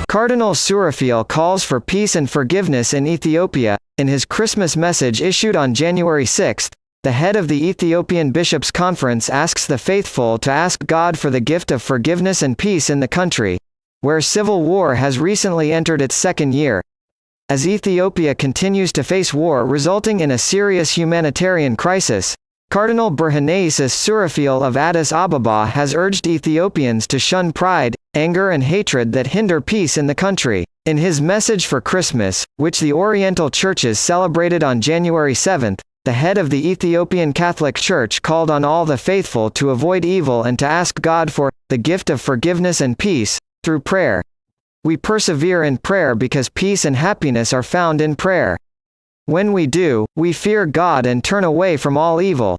Cardinal Souraphiel calls for peace and forgiveness in Ethiopia. In his Christmas message issued on January 6, the head of the Ethiopian Bishops' Conference asks the faithful to ask God for the gift of forgiveness and peace in the country, where civil war has recently entered its second year. As Ethiopia continues to face war resulting in a serious humanitarian crisis, Cardinal Berhaneyesus Souraphiel of Addis Ababa has urged Ethiopians to shun pride, anger and hatred that hinder peace in the country. In his message for Christmas, which the Oriental churches celebrated on January 7, the head of the Ethiopian Catholic Church called on all the faithful to avoid evil and to ask God for the gift of forgiveness and peace through prayer. We persevere in prayer because peace and happiness are found in prayer. When we do, we fear God and turn away from all evil.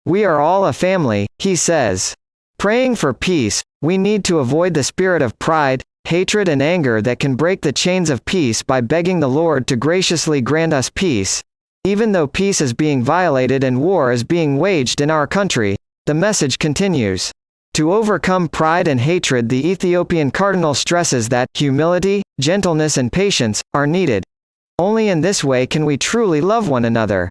We are all a family, he says. Praying for peace, we need to avoid the spirit of pride, hatred and anger that can break the chains of peace by begging the Lord to graciously grant us peace. Even though peace is being violated and war is being waged in our country, the message continues. To overcome pride and hatred, the Ethiopian cardinal stresses that humility, gentleness and patience are needed. Only in this way can we truly love one another.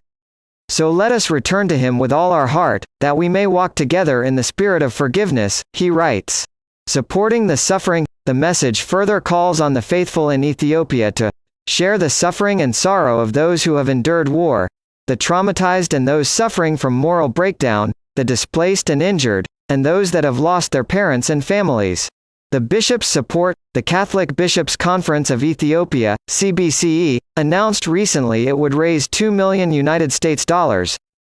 So let us return to him with all our heart, that we may walk together in the spirit of forgiveness, he writes. Supporting the suffering, the message further calls on the faithful in Ethiopia to share the suffering and sorrow of those who have endured war, the traumatized and those suffering from moral breakdown, the displaced and injured, and those that have lost their parents and families. The bishops' support. The Catholic Bishops' Conference of Ethiopia, CBCE, announced recently it would raise $2 million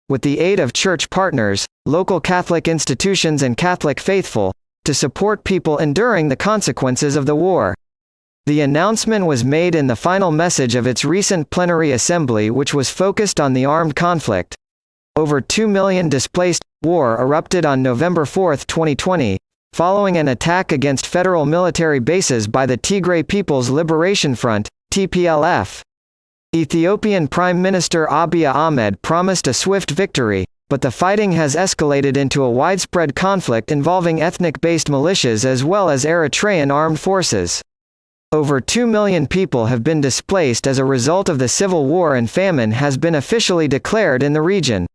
with the aid of church partners, local Catholic institutions and Catholic faithful, to support people enduring the consequences of the war. The announcement was made in the final message of its recent plenary assembly, which was focused on the armed conflict. Over 2 million displaced. War erupted on November 4, 2020, following an attack against federal military bases by the Tigray People's Liberation Front, TPLF. Ethiopian Prime Minister Abiy Ahmed promised a swift victory, but the fighting has escalated into a widespread conflict involving ethnic-based militias as well as Eritrean armed forces. Over 2 million people have been displaced as a result of the civil war, and famine has been officially declared in the region.